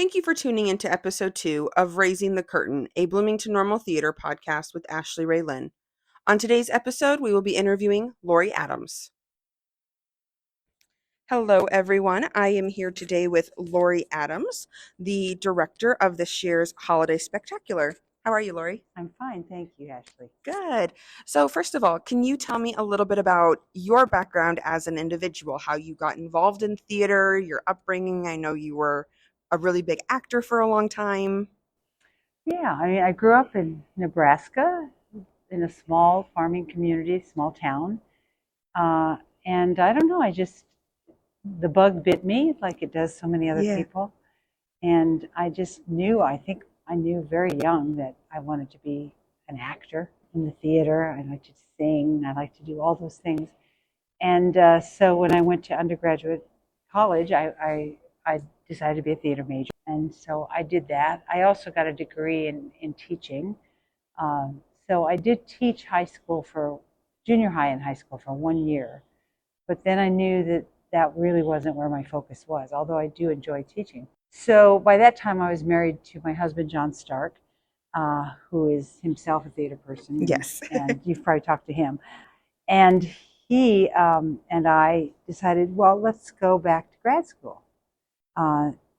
Thank you for tuning into episode 2 of Raising the Curtain, a Bloomington Normal Theater podcast with Ashley Ray Lynn. On today's episode, we will be interviewing Lori Adams. Hello, everyone. I am here today with Lori Adams, the director of this year's Holiday Spectacular. How are you, Lori? I'm fine, thank you, Ashley. Good. So first of all, can you tell me a little bit about your background as an individual, how you got involved in theater, your upbringing? I know you were a really big actor for a long time. Yeah, I grew up in Nebraska in a small farming community, small town. And I don't know, the bug bit me like it does so many other people. And I think I knew very young that I wanted to be an actor in the theater. I liked to sing, I liked to do all those things. And so when I went to undergraduate college, I decided to be a theater major. And so I did that. I also got a degree in teaching. So I did teach junior high and high school for 1 year. But then I knew that that really wasn't where my focus was, although I do enjoy teaching. So by that time, I was married to my husband, John Stark, who is himself a theater person. Yes. And you've probably talked to him. And he and I decided, well, let's go back to grad school.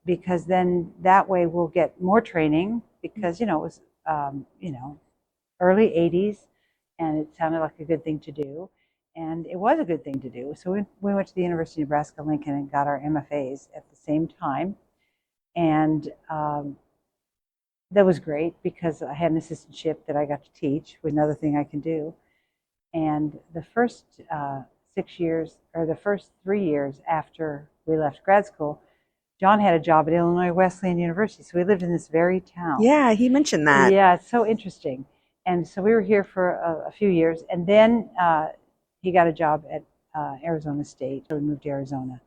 Because then that way we'll get more training, because, it was, early 80s, and it sounded like a good thing to do. And it was a good thing to do. So we went to the University of Nebraska-Lincoln and got our MFAs at the same time. And that was great because I had an assistantship that I got to teach, with another thing I can do. And the first 6 years, or the first 3 years after we left grad school, John had a job at Illinois Wesleyan University, so we lived in this very town. Yeah, he mentioned that. Yeah, it's so interesting. And so we were here for a few years, and then he got a job at Arizona State, so we moved to Arizona.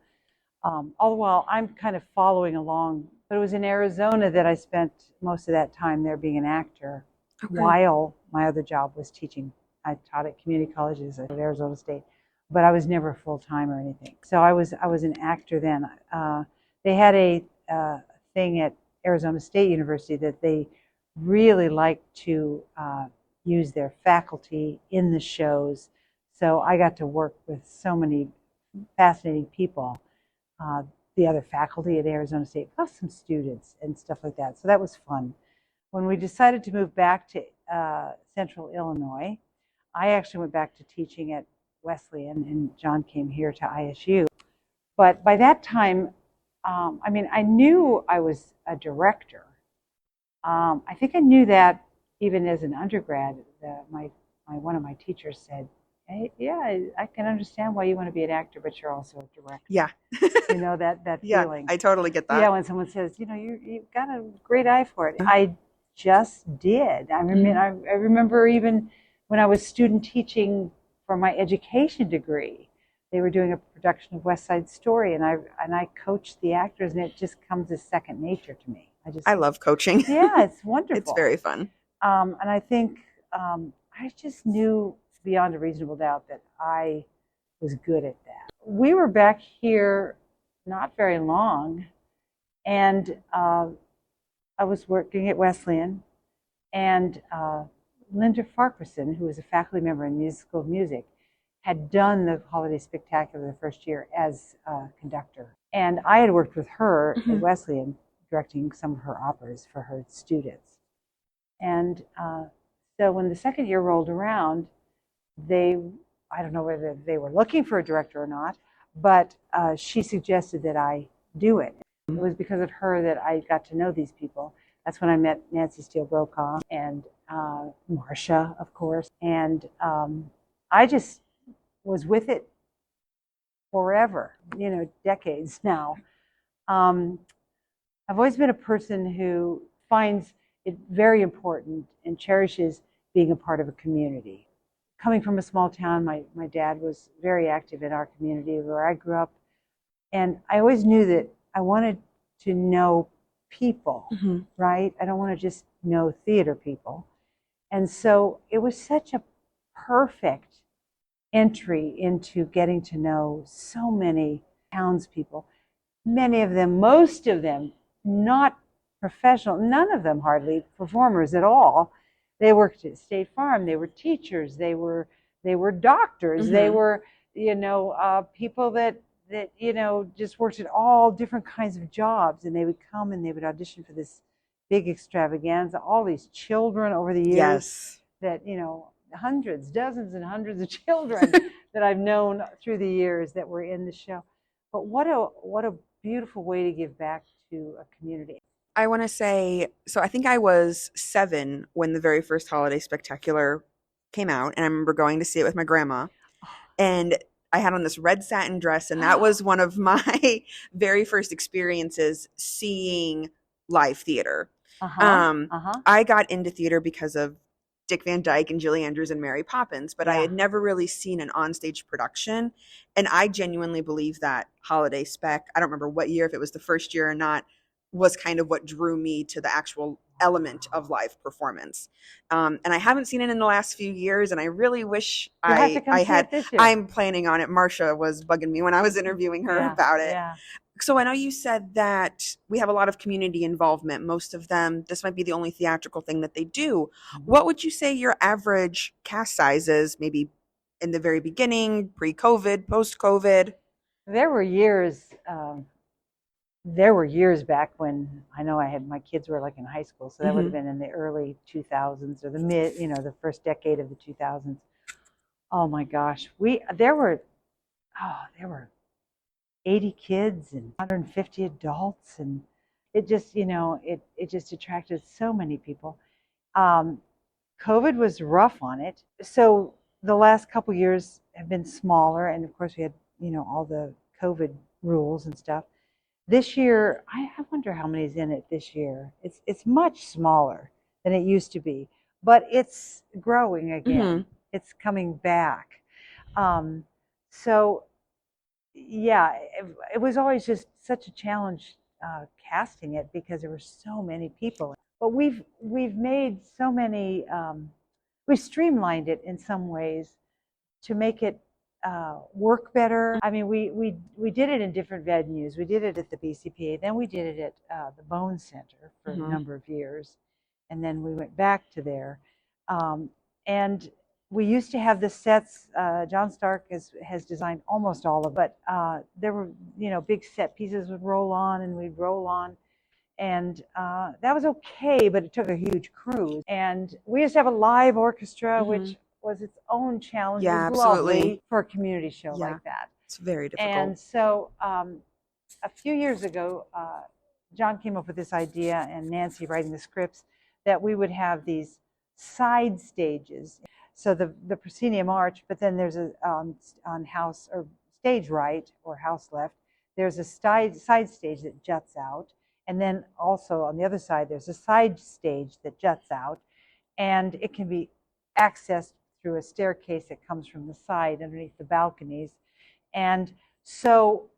All the while, I'm kind of following along, but it was in Arizona that I spent most of that time there being an actor, while my other job was teaching. I taught at community colleges at Arizona State, but I was never full-time or anything. So I was an actor then. They had a thing at Arizona State University that they really liked to use their faculty in the shows. So I got to work with so many fascinating people, the other faculty at Arizona State, plus some students and stuff like that. So that was fun. When we decided to move back to Central Illinois, I actually went back to teaching at Wesleyan, and John came here to ISU. But by that time, I knew I was a director. I think I knew that even as an undergrad. One of my teachers said, "Hey, yeah, I can understand why you want to be an actor, but you're also a director." Yeah. that Yeah, feeling. I totally get that. Yeah, when someone says, you've got a great eye for it. I just did. I remember even when I was student teaching for my education degree, they were doing a production of West Side Story, and I coached the actors, and it just comes as second nature to me. I love coaching. Yeah, it's wonderful. It's very fun. And I think I just knew beyond a reasonable doubt that I was good at that. We were back here not very long, and I was working at Wesleyan, and Linda Farquharson, who was a faculty member in the School of Music, had done the Holiday Spectacular the first year as a conductor. And I had worked with her at Wesleyan, directing some of her operas for her students. And so when the second year rolled around, I don't know whether they were looking for a director or not, but she suggested that I do it. It was because of her that I got to know these people. That's when I met Nancy Steele Brokaw and Marcia, of course. And I just was with it forever, decades now. I've always been a person who finds it very important and cherishes being a part of a community. Coming from a small town, my dad was very active in our community where I grew up. And I always knew that I wanted to know people, right? I don't want to just know theater people. And so it was such a perfect entry into getting to know so many townspeople, many of them, most of them, not professional, none of them hardly performers at all. They worked at State Farm. They were teachers. They were doctors. They Mm-hmm. were, people that just worked at all different kinds of jobs, and they would come and they would audition for this big extravaganza. All these children over the years Yes. that hundreds, dozens, and hundreds of children that I've known through the years that were in the show. But what a beautiful way to give back to a community. I want to say, so I think I was 7 when the very first Holiday Spectacular came out, and I remember going to see it with my grandma. And I had on this red satin dress, and that was one of my very first experiences seeing live theater. Uh-huh. Um, Uh-huh. I got into theater because of Dick Van Dyke and Julie Andrews and Mary Poppins, but I Yeah. had never really seen an onstage production. And I genuinely believe that Holiday Spec, I don't remember what year, if it was the first year or not, was kind of what drew me to the actual element of live performance. And I haven't seen it in the last few years, and I really wish You'll have to come I see had. it this year. I'm planning on it. Marcia was bugging me when I was interviewing her Yeah. about it. Yeah. So I know you said that we have a lot of community involvement. Most of them, this might be the only theatrical thing that they do. What would you say your average cast size is, maybe in the very beginning, pre-COVID, post-COVID? There were years. There were years back when I know I had my kids were like in high school, so that would have Mm-hmm. been in the early 2000s or the first decade of the 2000s. Oh my gosh, there were 80 kids and 150 adults, and it just it just attracted so many people. Um, COVID was rough on it, so the last couple years have been smaller, and of course we had all the COVID rules and stuff. This year, I wonder how many's in it this year. It's much smaller than it used to be, but it's growing Mm-hmm. again. It's coming back. Um, so yeah, it was always just such a challenge casting it because there were so many people. But we've made so many. We streamlined it in some ways to make it work better. I mean, we did it in different venues. We did it at the BCPA, then we did it at the Bone Center for a Mm-hmm. number of years, and then we went back to there. And we used to have the sets. John Stark has designed almost all of it, but there were big set pieces would roll on, and we'd roll on. And that was okay, but it took a huge crew. And we used to have a live orchestra, Mm-hmm. which was its own challenge. It Yeah, was absolutely. lovely for a community show Yeah, like that. it's very difficult. And so a few years ago, John came up with this idea, and Nancy writing the scripts, that we would have these side stages. So the proscenium arch, but then there's on house or stage right or house left, there's a side stage that juts out. And then also on the other side, there's a side stage that juts out, and it can be accessed through a staircase that comes from the side underneath the balconies. And so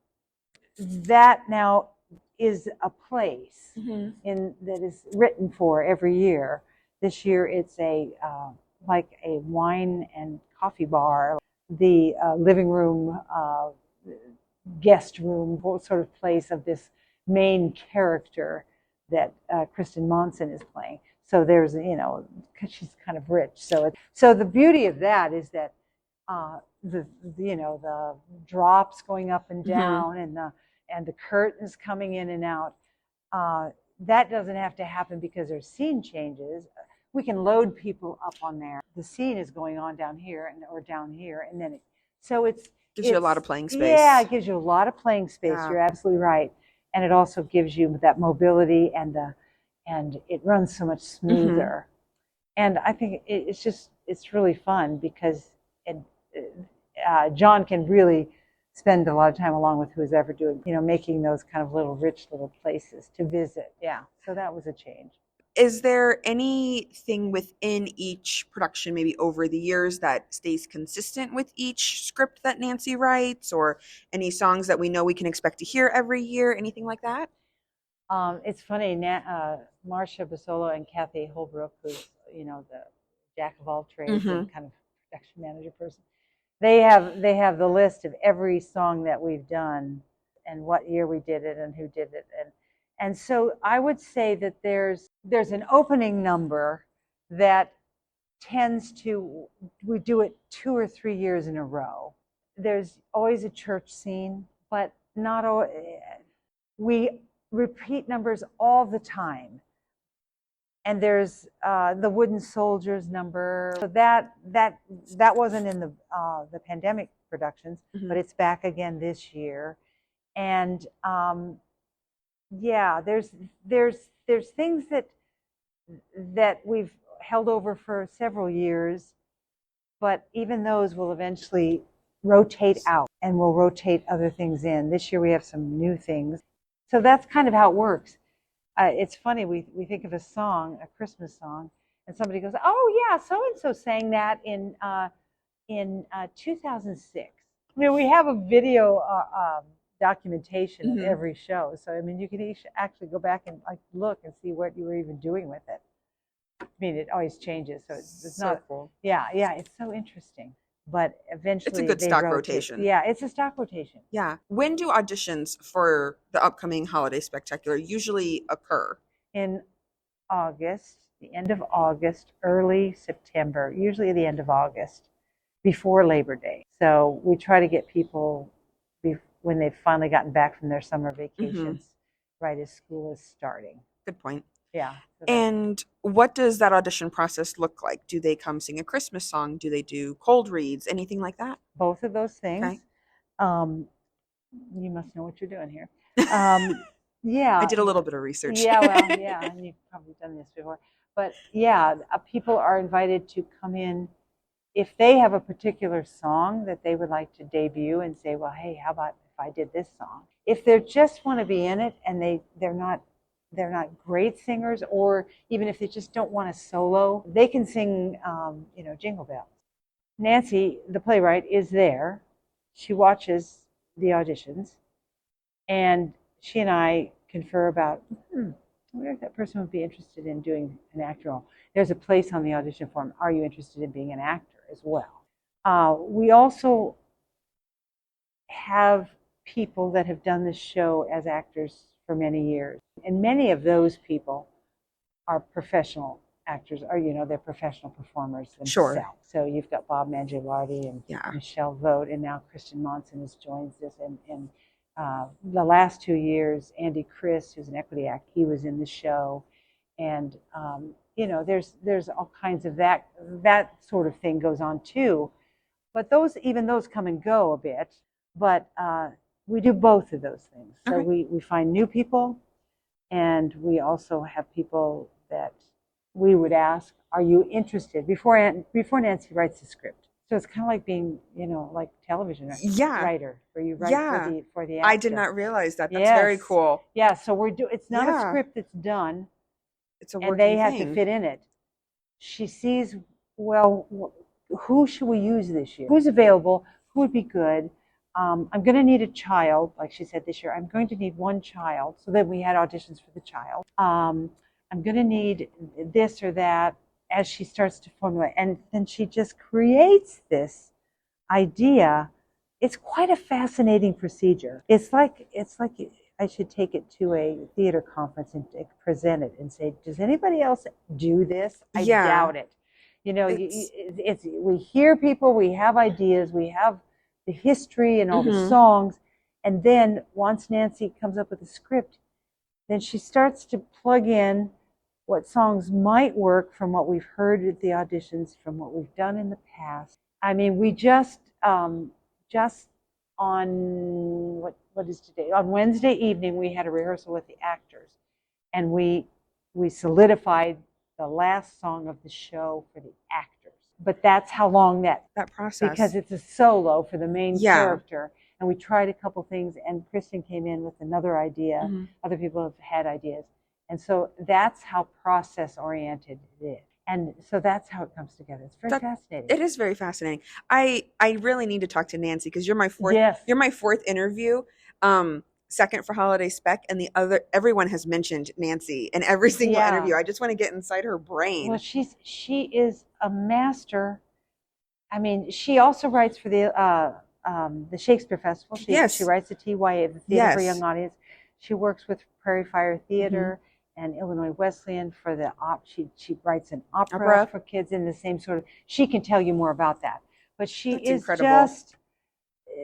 that now is a place Mm-hmm. that is written for every year. This year it's like a wine and coffee bar, the living room, guest room sort of place of this main character that Kristen Monson is playing. So there's, she's kind of rich. So the beauty of that is that the drops going up and down, and the curtains coming in and out. That doesn't have to happen because there's scene changes. We can load people up on there. The scene is going on down here or down here, and then Gives you a lot of playing space. Yeah, it gives you a lot of playing space. Yeah. You're absolutely right, and it also gives you that mobility, and it runs so much smoother. And I think it's really fun because John can really spend a lot of time along with who's ever doing, making those kind of little rich little places to visit. Yeah, so that was a change. Is there anything within each production, maybe over the years, that stays consistent with each script that Nancy writes, or any songs that we know we can expect to hear every year, anything like that? It's funny, Marcia Basolo and Kathy Holbrook, who's the jack of all trades and kind of production manager person. They have the list of every song that we've done and what year we did it and who did it, And so I would say that there's an opening number that tends to, we do it 2 or 3 years in a row. There's always a church scene, but not always. We repeat numbers all the time. And there's the Wooden Soldiers number. So that wasn't in the pandemic productions, but it's back again this year. And yeah, there's things that we've held over for several years, but even those will eventually rotate out, and we'll rotate other things in. This year we have some new things. So that's kind of how it works. It's funny, we think of a song, a Christmas song, and somebody goes, "Oh yeah, so and so sang that in 2006." I mean, we have a video documentation of every show, so I mean, you can actually go back and like look and see what you were even doing with it. I mean, it always changes, so it's So not cool. Yeah, it's so interesting. But eventually, It's a good they stock rotate. rotation. Yeah, it's a stock rotation. Yeah. When do auditions for the upcoming holiday spectacular usually occur? In August, the end of August, early September, usually the end of August, before Labor Day. So we try to get people when they've finally gotten back from their summer vacations, right as school is starting. Good point. Yeah. So And what does that audition process look like? Do they come sing a Christmas song? Do they do cold reads? Anything like that? both of those things. Okay. You must know what you're doing here. Yeah. I did a little bit of research. Yeah, well, yeah, and you've probably done this before. But yeah, people are invited to come in if they have a particular song that they would like to debut and say, well, hey, how about if I did this song? If they just want to be in it and they're not great singers, or even if they just don't want to solo, they can sing, Jingle Bells. Nancy, the playwright, is there. She watches the auditions, and she and I confer about, I wonder if that person would be interested in doing an actor role. There's a place on the audition form, are you interested in being an actor as well? We also have people that have done this show as actors for many years. And many of those people are professional actors, or, they're professional performers themselves. Sure. So you've got Bob Mangialardi and Michelle Vogt, and now Kristen Monson has joined us. And the last 2 years, Andy Chris, who's an equity actor, he was in the show. And, there's all kinds of that sort of thing goes on too. But even those come and go a bit. But we do both of those things. So we find new people, and we also have people that we would ask, are you interested, before Nancy writes the script. So it's kind of like being, like television writer, where you write for the actor. I did not realize that. That's very cool. Yeah, so it's not a script that's done. It's a working and they thing. have to fit in it. She sees, well, who should we use this year? Who's available? Who would be good? I'm going to need a child, like she said this year. I'm going to need one child. So then we had auditions for the child. I'm going to need this or that, as she starts to formulate. And then she just creates this idea. It's quite a fascinating procedure. It's like I should take it to a theater conference and present it and say, does anybody else do this? I doubt it. We hear people, we have ideas, we have the history and all the songs. And then once Nancy comes up with a script, then she starts to plug in what songs might work from what we've heard at the auditions, from what we've done in the past. I mean, we just on what is today? On Wednesday evening, we had a rehearsal with the actors, and we solidified the last song of the show for the actors. But that's how long that process, because it's a solo for the main character. And we tried a couple things, and Kristen came in with another idea. Other people have had ideas. And so that's how process-oriented it is. And so that's how it comes together. It's very fascinating. It is very fascinating. I really need to talk to Nancy, because you're my fourth. Yes. You're my fourth interview. Second for Holiday Spec, and everyone has mentioned Nancy in every single interview. I just want to get inside her brain. Well, she is a master. I mean, she also writes for the Shakespeare Festival. She writes the TYA, the Theater for Young Audience. She works with Prairie Fire Theater and Illinois Wesleyan for the she writes an opera for kids in the same sort of. She can tell you more about that, but she That's is incredible.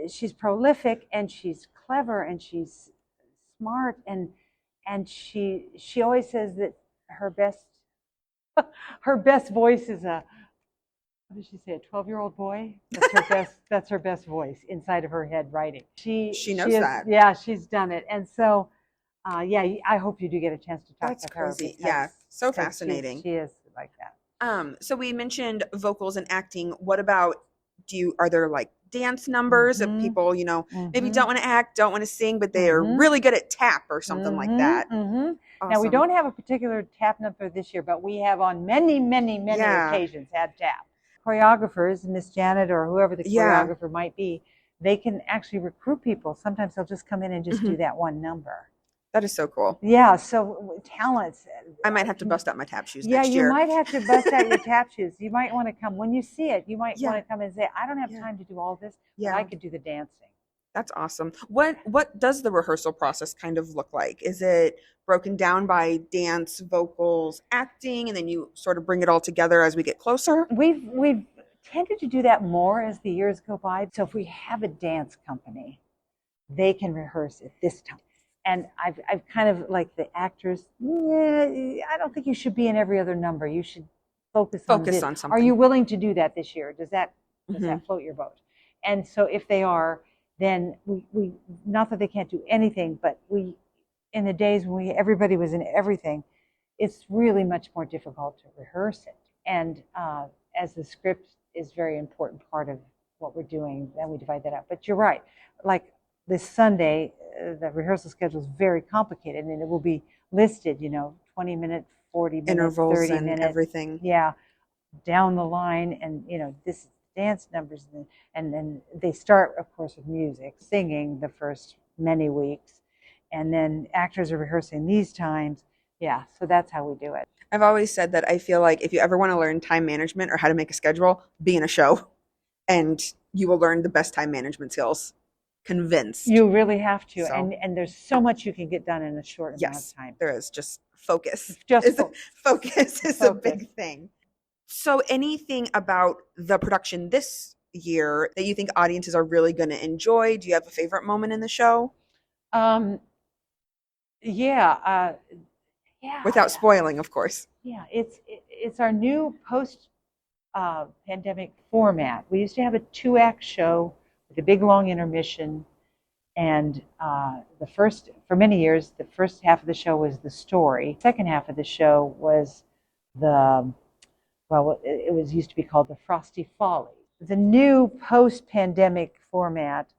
she's prolific and she's clever and she's smart and she always says that her best her best voice is a, what did she say, a 12-year-old boy? That's her best voice inside of her head writing. She knows that. Yeah, she's done it. And so yeah, I hope you do get a chance to talk That's to her crazy. because Yeah, so fascinating. she is like that. So we mentioned vocals and acting. What about, are there like dance numbers of people, maybe don't want to act, don't want to sing, but they are really good at tap or something like that? Now, we Awesome. don't have a particular tap number this year, but we have on many, many, many occasions had tap. Choreographers, Miss Janet or whoever the choreographer might be, they can actually recruit people. Sometimes they'll just come in and just do that one number. That is so cool. Yeah, so talents. I might have to bust out my tap shoes next year. Yeah, you might have to bust out your tap shoes. You might want to come. When you see it, you might want to come and say, I don't have time to do all this, but I could do the dancing. That's awesome. What does the rehearsal process kind of look like? Is it broken down by dance, vocals, acting, and then you sort of bring it all together as we get closer? We've tended to do that more as the years go by. So if we have a dance company, they can rehearse at this time. And I've kind of like the actors, I don't think you should be in every other number. You should focus on something. Are you willing to do that this year? Does that float your boat? And so if they are, then we not that they can't do anything, but in the days when everybody was in everything, it's really much more difficult to rehearse it. And as the script is a very important part of what we're doing, then we divide that up. But you're right. Like this Sunday, the rehearsal schedule is very complicated, and it will be listed, 20-minute, 40-minute, intervals 30-minute, and everything. Yeah, down the line, and this dance numbers, and then they start, of course, with music, singing the first many weeks, and then actors are rehearsing these times. Yeah, so that's how we do it. I've always said that I feel like if you ever want to learn time management or how to make a schedule, be in a show, and you will learn the best time management skills. Convinced. You really have to. So, and there's so much you can get done in a short amount of time. There is. Just focus. Focus is a big thing. So anything about the production this year that you think audiences are really going to enjoy? Do you have a favorite moment in the show? Yeah. Without spoiling, of course. Yeah, it's our new post-pandemic format. We used to have a 2-act show with a big long intermission, and for many years, the first half of the show was the story. The second half of the show was it was used to be called the Frosty Follies. The new post-pandemic format,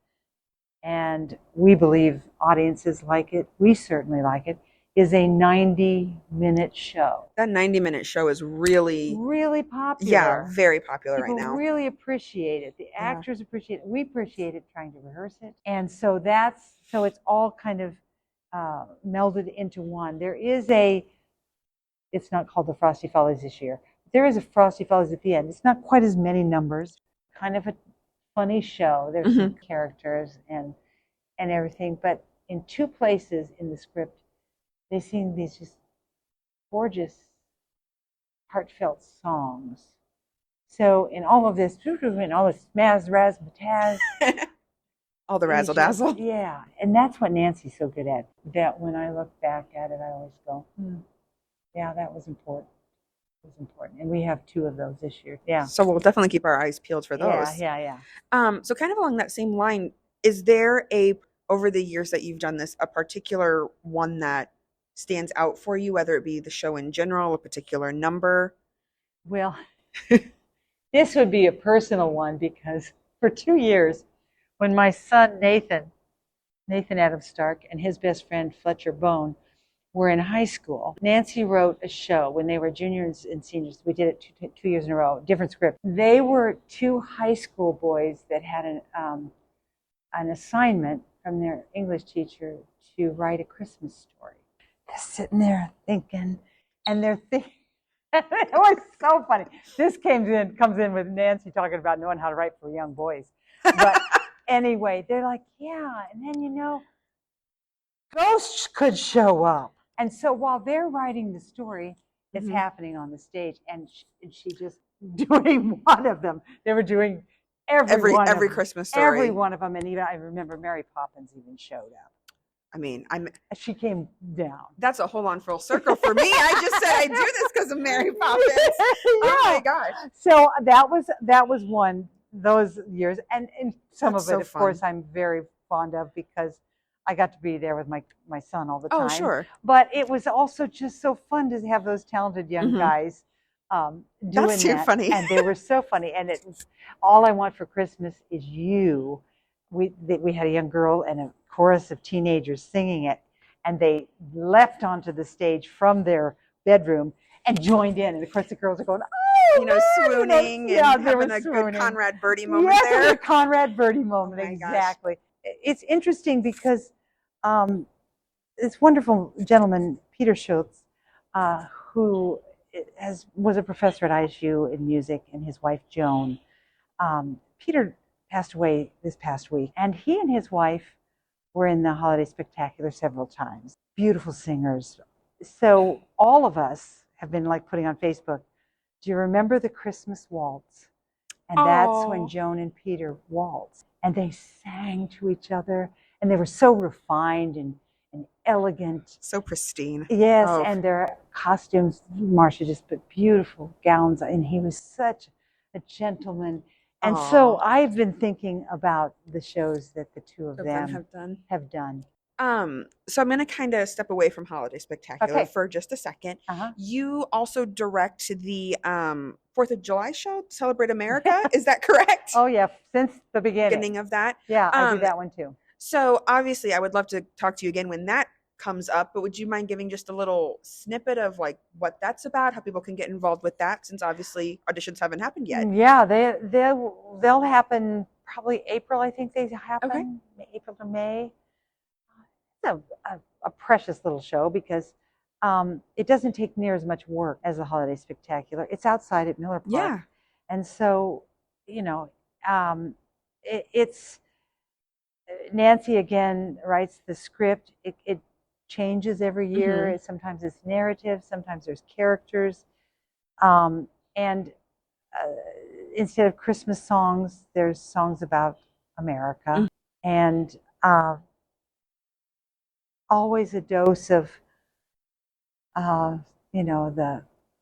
and we believe audiences like it, we certainly like it, is a 90-minute show. That 90-minute show is really popular. Yeah, very popular right now. People really appreciate it. The actors appreciate it. We appreciate it trying to rehearse it. And so it's all kind of melded into one. It's not called the Frosty Follies this year. There is a Frosty Follies at the end. It's not quite as many numbers. Kind of a funny show. There's some characters and everything. But in 2 places in the script, they sing these just gorgeous, heartfelt songs. So in all of this, in all this smaz, raz, mataz, all the razzle dazzle. Yeah, and that's what Nancy's so good at. That when I look back at it, I always go, yeah, that was important. It was important, and we have 2 of those this year. Yeah. So we'll definitely keep our eyes peeled for those. Yeah. So kind of along that same line, is there over the years that you've done this, a particular one that stands out for you, whether it be the show in general, a particular number? Well, this would be a personal one because for 2 years, when my son Nathan Adams Stark, and his best friend Fletcher Bone were in high school, Nancy wrote a show when they were juniors and seniors. We did it 2 years in a row, different script. They were 2 high school boys that had an assignment from their English teacher to write a Christmas story. They're sitting there thinking, and they're thinking, it was so funny. This comes in with Nancy talking about knowing how to write for young boys. But anyway, they're like, yeah, and then ghosts could show up. And so while they're writing the story, it's Mhm. happening on the stage, and she just doing one of them. They were doing every one of Every them, Christmas every story. one of them, and even I remember Mary Poppins even showed up. I mean, She came down. that's a whole on full circle for me. I just said I do this because of Mary Poppins. Oh my gosh. So that was one those years, and some That's of it, so of fun. course, I'm very fond of because I got to be there with my son all the time. Oh, sure. But it was also just so fun to have those talented young guys doing That's too that, funny. and they were so funny. And it was all I want for Christmas is you. We had a young girl and a chorus of teenagers singing it, and they leapt onto the stage from their bedroom and joined in. And of course, the girls are going, oh, swooning and having a good Conrad Birdie moment yes, there. Yes, a Conrad Birdie moment, Oh my exactly. Gosh. It's interesting because this wonderful gentleman, Peter Schultz, who was a professor at ISU in music, and his wife, Joan. Peter passed away this past week, and he and his wife were in the Holiday Spectacular several times. Beautiful singers. So all of us have been like putting on Facebook, do you remember the Christmas waltz? And that's when Joan and Peter waltzed. And they sang to each other. And they were so refined and elegant. So pristine. Yes, and their costumes, Marcia just put beautiful gowns on. And he was such a gentleman. And so I've been thinking about the shows that the two of them have done. So I'm going to kind of step away from Holiday Spectacular for just a second. You also direct the 4th of July show, Celebrate America. Is that correct? Oh, yeah. Since the beginning of that. Yeah, I do that one too. So obviously I would love to talk to you again when that comes up, but would you mind giving just a little snippet of like what that's about, how people can get involved with that, since obviously auditions haven't happened yet? Yeah, they'll happen probably April. I think they happen April to May. It's a precious little show because it doesn't take near as much work as the Holiday Spectacular. It's outside at Miller Park, and so it's Nancy again writes the script. It changes every year. Sometimes it's narrative, sometimes there's characters, and instead of Christmas songs, there's songs about America, and always a dose of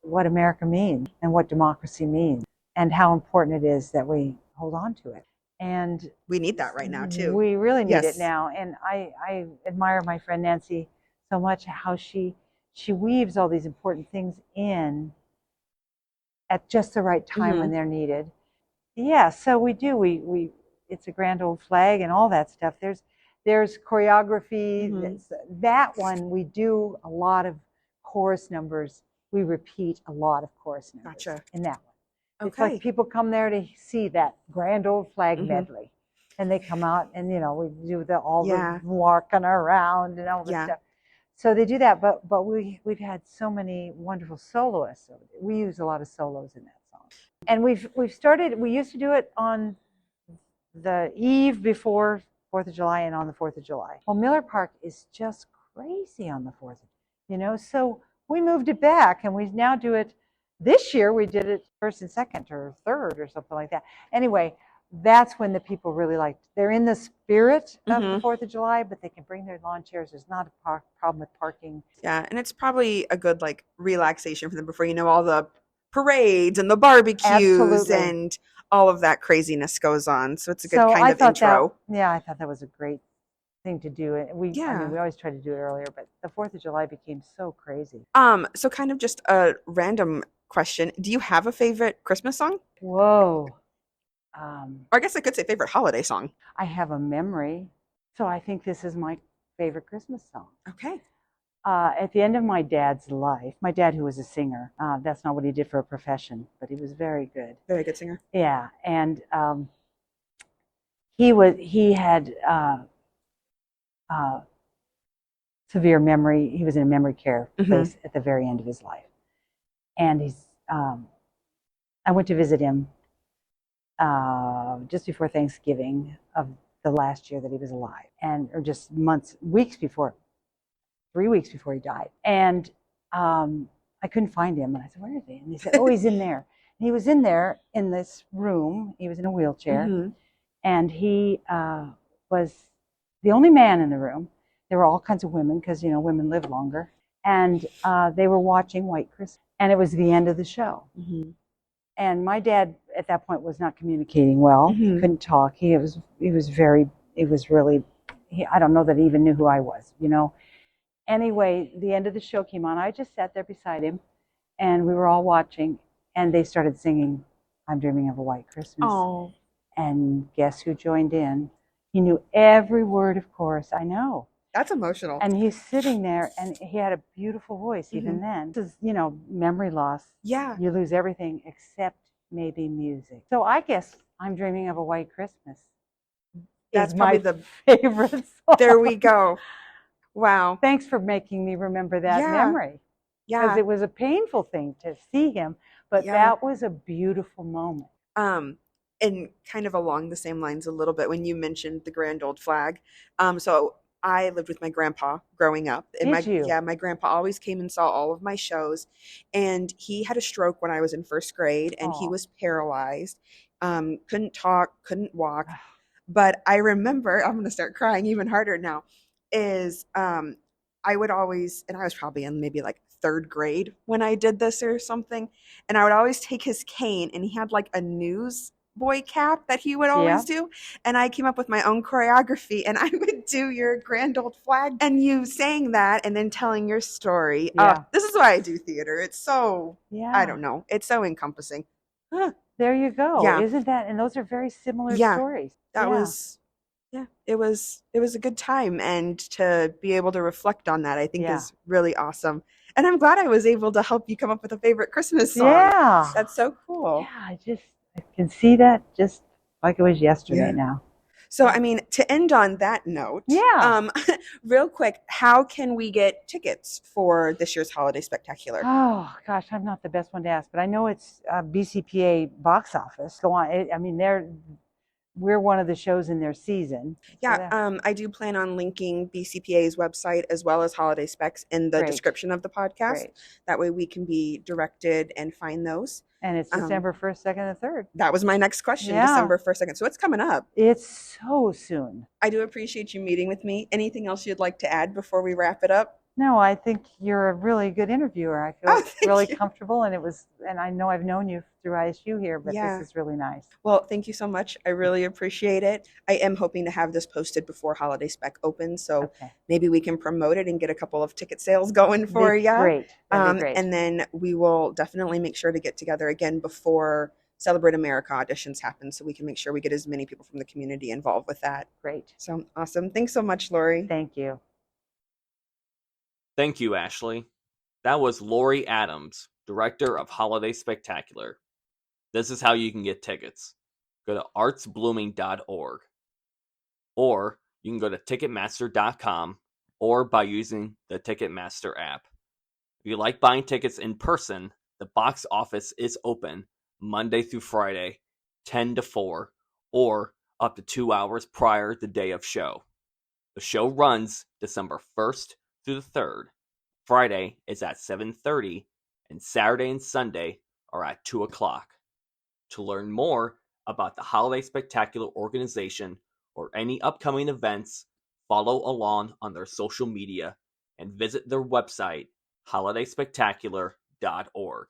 what America means and what democracy means and how important it is that we hold on to it. And we need that right now too. We really need it now. And I admire my friend Nancy so much, how she weaves all these important things in at just the right time when they're needed. Yeah, so we do. We it's a grand old flag and all that stuff. There's choreography. That one we do a lot of chorus numbers. We repeat a lot of chorus numbers in that one. It's like people come there to see that grand old flag medley, and they come out and we do the walking around and all this stuff. So they do that, but we've had so many wonderful soloists. We use a lot of solos in that song, and we've started. We used to do it on the eve before 4th of July and on the 4th of July. Well, Miller Park is just crazy on the 4th, so we moved it back, and we now do it. This year we did it 1st and 2nd or 3rd or something like that. Anyway, that's when the people really they're in the spirit of the 4th of July, but they can bring their lawn chairs. There's not a problem with parking. Yeah, and it's probably a good relaxation for them before all the parades and the barbecues and all of that craziness goes on. So it's a good kind of intro. I thought that was a great thing to do. We always try to do it earlier, but the 4th of July became so crazy. So kind of just a random question. Do you have a favorite Christmas song? Whoa. Or I guess I could say favorite holiday song. I have a memory. So I think this is my favorite Christmas song. Okay. At the end of my dad's life, my dad, who was a singer, that's not what he did for a profession, but he was very good. Very good singer. Yeah. And he had severe memory. He was in a memory care place at the very end of his life. And I went to visit him just before Thanksgiving of the last year that he was alive, or just weeks before 3 weeks before he died. And I couldn't find him. And I said, where is he? And they said, oh, he's in there. And he was in there in this room. He was in a wheelchair. Mm-hmm. And he was the only man in the room. There were all kinds of women because, women live longer. And they were watching White Christmas. And it was the end of the show. Mm-hmm. And my dad at that point was not communicating well. Mm-hmm. He couldn't talk. I don't know that he even knew who I was, Anyway, the end of the show came on. I just sat there beside him, and we were all watching, and they started singing I'm Dreaming of a White Christmas. Oh. And guess who joined in? He knew every word, of course. I know. That's emotional. And he's sitting there, and he had a beautiful voice even then. This is, memory loss. Yeah. You lose everything except maybe music. So I guess I'm Dreaming of a White Christmas. That's probably the favorite song. There we go. Wow. Thanks for making me remember that memory. Yeah. Because it was a painful thing to see him, but that was a beautiful moment. And kind of along the same lines a little bit when you mentioned the grand old flag. So I lived with my grandpa growing up. And Did you? Yeah, my grandpa always came and saw all of my shows. And he had a stroke when I was in first grade, and he was paralyzed. Couldn't talk, couldn't walk. But I remember, I'm going to start crying even harder now, is I would always, and I was probably in maybe like third grade when I did this or something, and I would always take his cane, and he had like a newsboy cap that he would always do, and I came up with my own choreography, and I would do your grand old flag, and you saying that and then telling your story. This is why I do theater. It's so, I don't know, it's so encompassing. There you go. Yeah. Isn't that? And those are very similar stories. That was, it was a good time. And to be able to reflect on that, I think is really awesome. And I'm glad I was able to help you come up with a favorite Christmas song. Yeah. That's so cool. Yeah, I can see that just like it was yesterday now. So, I mean, to end on that note, real quick, how can we get tickets for this year's Holiday Spectacular? Oh, gosh, I'm not the best one to ask, but I know it's BCPA box office. Go on. I mean, we're one of the shows in their season. Yeah, I do plan on linking BCPA's website as well as Holiday Specs in the description of the podcast. That way we can be directed and find those. And it's December 1st, 2nd, and 3rd. That was my next question, December 1st, 2nd. So it's coming up. It's so soon. I do appreciate you meeting with me. Anything else you'd like to add before we wrap it up? No, I think you're a really good interviewer. I feel really comfortable, and I know I've known you through ISU here, but this is really nice. Well, thank you so much. I really appreciate it. I am hoping to have this posted before Holiday Spec opens, so maybe we can promote it and get a couple of ticket sales going for you. Great. That'd be great. And then we will definitely make sure to get together again before Celebrate America auditions happen, so we can make sure we get as many people from the community involved with that. Great. So awesome. Thanks so much, Lori. Thank you. Thank you, Ashley. That was Lori Adams, Director of Holiday Spectacular. This is how you can get tickets. Go to artsblooming.org. Or you can go to Ticketmaster.com or by using the Ticketmaster app. If you like buying tickets in person, the box office is open Monday through Friday, 10 to 4, or up to 2 hours prior the day of show. The show runs December 1st through the 3rd. Friday is at 7:30, and Saturday and Sunday are at 2 o'clock. To learn more about the Holiday Spectacular organization or any upcoming events, follow along on their social media and visit their website, holidayspectacular.org.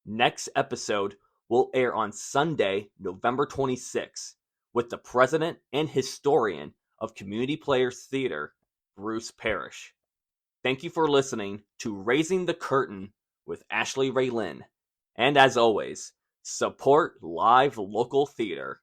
Next episode will air on Sunday, November 26th, with the president and historian of Community Players Theater, Bruce Parrish. Thank you for listening to Raising the Curtain with Ashley Raylin. And as always, support live local theater.